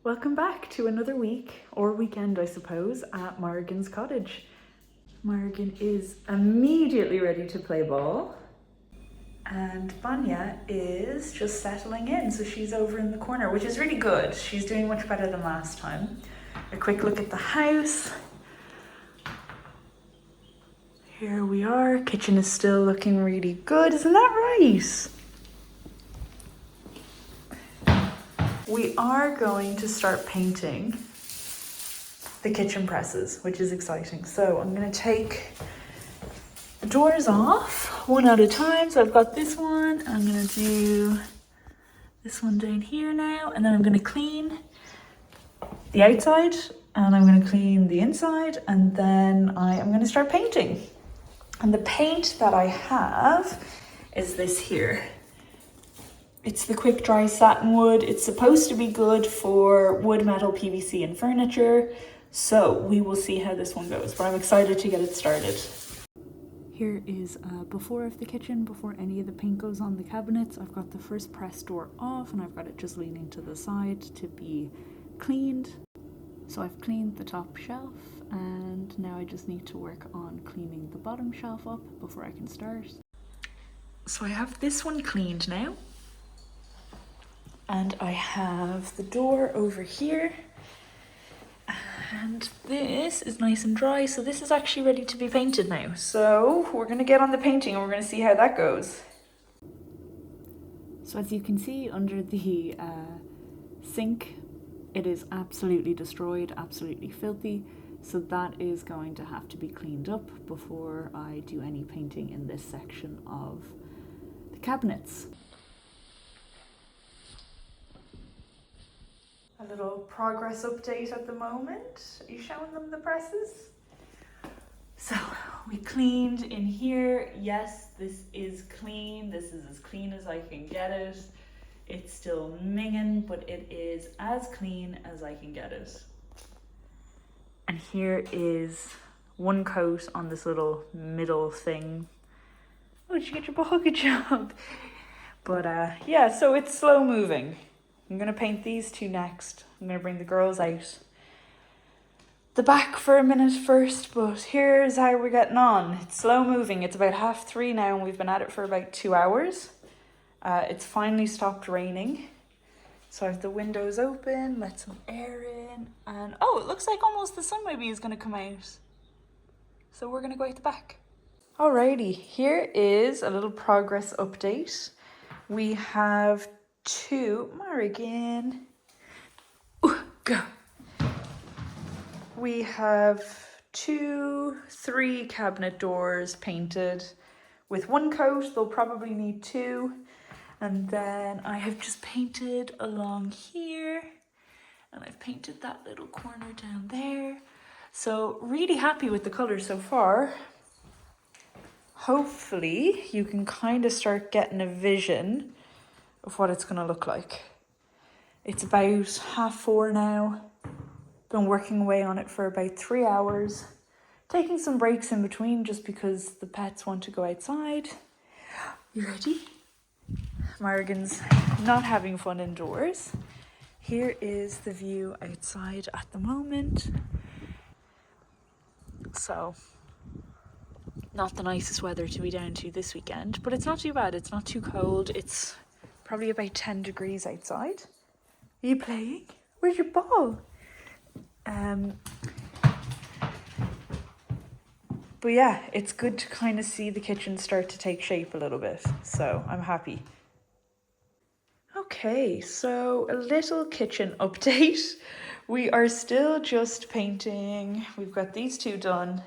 Welcome back to another week, or weekend I suppose, at Morrigan's cottage. Morrigan is immediately ready to play ball, and Vanya is just settling in, so she's over in the corner, which is really good. She's doing much better than last time. A quick look at the house. Here we are. Kitchen is still looking really good, isn't that right? We are going to start painting the kitchen presses, which is exciting. So I'm going to take the doors off one at a time. So I've got this one. I'm going to do this one down here now, and then I'm going to clean the outside and I'm going to clean the inside, and then I am going to start painting. And the paint that I have is this here. It's the quick dry satin wood. It's supposed to be good for wood, metal, PVC and furniture. So we will see how this one goes, but I'm excited to get it started. Here is before of the kitchen, before any of the paint goes on the cabinets. I've got the first press door off and I've got it just leaning to the side to be cleaned. So I've cleaned the top shelf and now I just need to work on cleaning the bottom shelf up before I can start. So I have this one cleaned now. And I have the door over here, and this is nice and dry, so this is actually ready to be painted now. So we're going to get on the painting and we're going to see how that goes. So as you can see under the sink, it is absolutely destroyed, absolutely filthy, so that is going to have to be cleaned up before I do any painting in this section of the cabinets. A little progress update at the moment. Are you showing them the presses? So we cleaned in here. Yes, this is clean. This is as clean as I can get it. It's still minging, but it is as clean as I can get it. And here is one coat on this little middle thing. Oh, did you get your ball? Good job. But yeah, so it's slow moving. I'm going to paint these two next. I'm going to bring the girls out the back for a minute first, but here's how we're getting on. It's slow moving. It's about 3:30 now and we've been at it for about 2 hours. It's finally stopped raining. So I have the windows open, let some air in, and oh, it looks like almost the sun maybe is going to come out. So we're going to go out the back. Alrighty, here is a little progress update. We have Morrigan. Ooh, go. We have 3 cabinet doors painted with one coat. They'll probably need 2. And then I have just painted along here. And I've painted that little corner down there. So really happy with the colours so far. Hopefully you can kind of start getting a vision of what it's going to look like. It's about 4:30 now. Been working away on it for about 3 hours. Taking some breaks in between just because the pets want to go outside. You ready? Morrigan's not having fun indoors. Here is the view outside at the moment. So, not the nicest weather to be down to this weekend, but it's not too bad. It's not too cold. It's probably about 10 degrees outside. Are you playing? Where's your ball? But yeah, it's good to kind of see the kitchen start to take shape a little bit. So I'm happy. Okay, so a little kitchen update. We are still just painting. We've got these 2 done.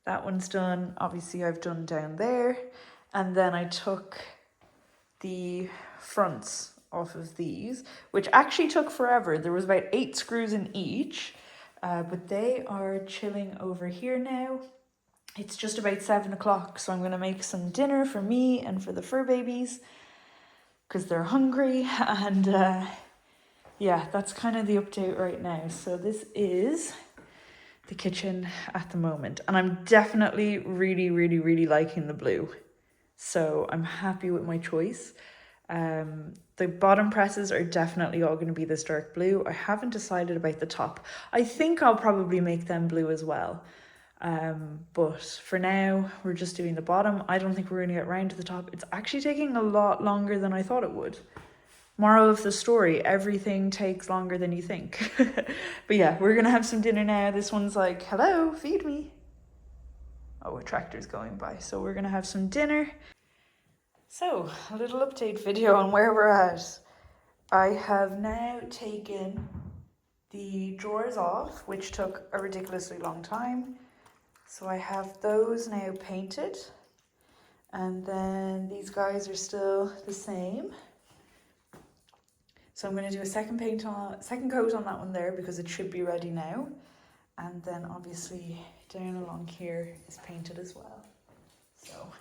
That one's done. Obviously I've done down there. And then I took the fronts off of these, which actually took forever. There was about 8 screws in each, but they are chilling over here now. It's just about 7 o'clock, so I'm going to make some dinner for me and for the fur babies because they're hungry. And yeah, that's kind of the update right now. So this is the kitchen at the moment, and I'm definitely really liking the blue. So I'm happy with my choice. The bottom presses are definitely all going to be this dark blue. I haven't decided about the top. I think I'll probably make them blue as well. But for now, we're just doing the bottom. I don't think we're going to get round to the top. It's actually taking a lot longer than I thought it would. Moral of the story, everything takes longer than you think. But yeah, we're going to have some dinner now. This one's like, hello, feed me. Oh, a tractor's going by. So we're going to have some dinner. So, a little update video on where we're at. I have now taken the drawers off, which took a ridiculously long time. So I have those now painted. And then these guys are still the same. So I'm going to do a second coat on that one there because it should be ready now. And then obviously down along here is painted as well. So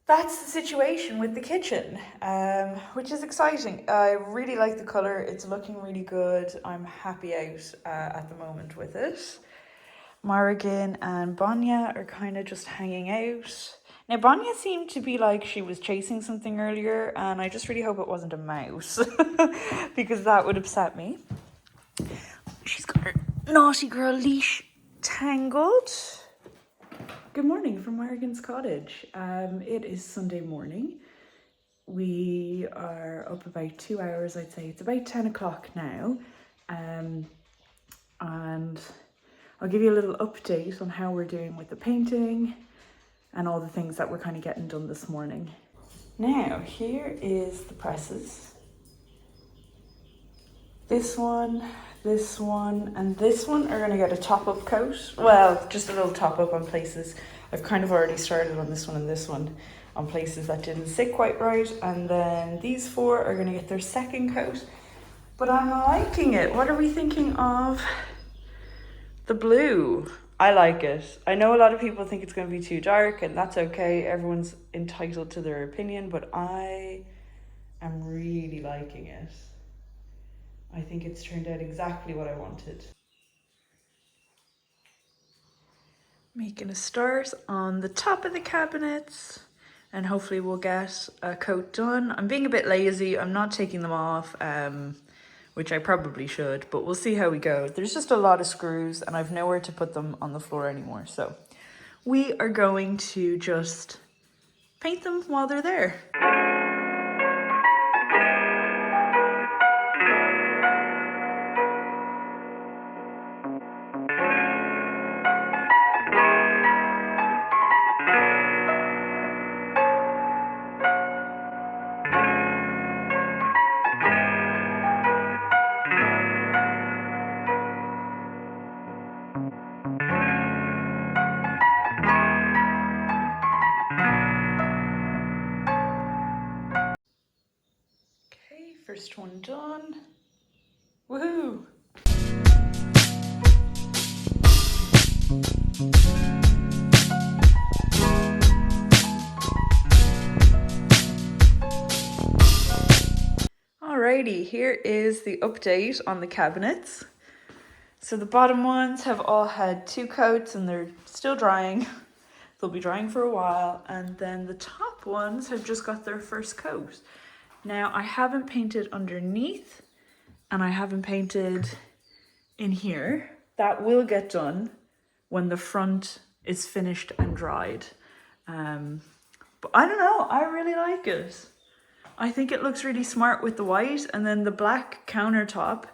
that's the situation with the kitchen, which is exciting. I really like the colour. It's looking really good. I'm happy out at the moment with it. Morrigan and Bonya are kind of just hanging out. Now, Bonya seemed to be like she was chasing something earlier, and I just really hope it wasn't a mouse because that would upset me. She's got her naughty girl leash tangled. Good morning from Morrigan's Cottage. It is Sunday morning. We are up about 2 hours, I'd say. It's about 10 o'clock now. And I'll give you a little update on how we're doing with the painting and all the things that we're kind of getting done this morning. Now, here is the presses. This one, and this one are going to get a top-up coat. Well, just a little top-up on places. I've kind of already started on this one and this one on places that didn't sit quite right. And then these four are going to get their second coat. But I'm liking it. What are we thinking of the blue? I like it. I know a lot of people think it's going to be too dark, and that's okay. Everyone's entitled to their opinion, but I am really liking it. I think it's turned out exactly what I wanted. Making a start on the top of the cabinets, and hopefully we'll get a coat done. I'm being a bit lazy. I'm not taking them off, which I probably should, but we'll see how we go. There's just a lot of screws and I've nowhere to put them on the floor anymore. So we are going to just paint them while they're there. First one done. Woohoo! Alrighty, here is the update on the cabinets. So the bottom ones have all had 2 coats and they're still drying. They'll be drying for a while. And then the top ones have just got their first coat. Now, I haven't painted underneath and I haven't painted in here. That will get done when the front is finished and dried. But I don't know, I really like it. I think it looks really smart with the white, and then the black countertop,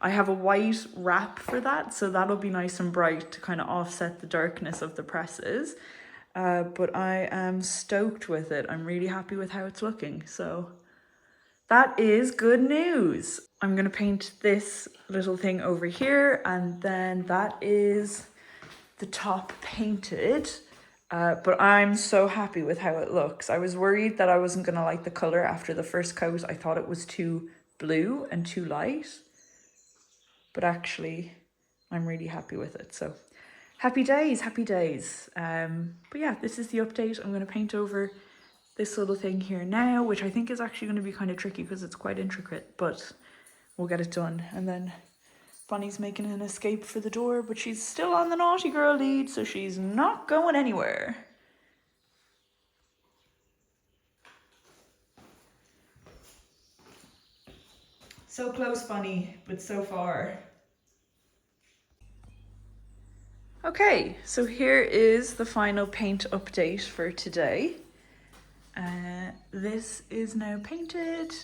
I have a white wrap for that, so that'll be nice and bright to kind of offset the darkness of the presses. But I am stoked with it. I'm really happy with how it's looking, so that is good news. I'm gonna paint this little thing over here, and then that is the top painted. But I'm so happy with how it looks. I was worried that I wasn't gonna like the color after the first coat. I thought it was too blue and too light, but actually I'm really happy with it. So happy days, happy days. But yeah, this is the update. I'm gonna paint over this little thing here now, which I think is actually going to be kind of tricky because it's quite intricate, but we'll get it done. And then Bonnie's making an escape for the door, but she's still on the naughty girl lead, so she's not going anywhere. So close, Bunny, but so far. Okay, so here is the final paint update for today. This is now painted,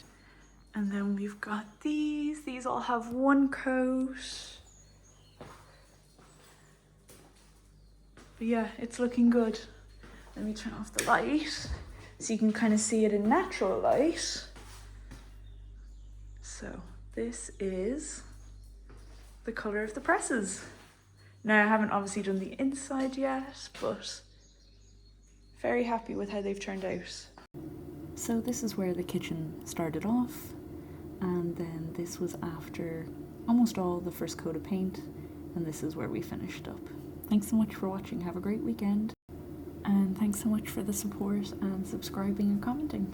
and then we've got these. These all have one coat. But yeah, it's looking good. Let me turn off the light so you can kind of see it in natural light. So this is the colour of the presses. Now I haven't obviously done the inside yet, but very happy with how they've turned out. So this is where the kitchen started off, and then this was after almost all the first coat of paint, and this is where we finished up. Thanks so much for watching, have a great weekend, and thanks so much for the support and subscribing and commenting.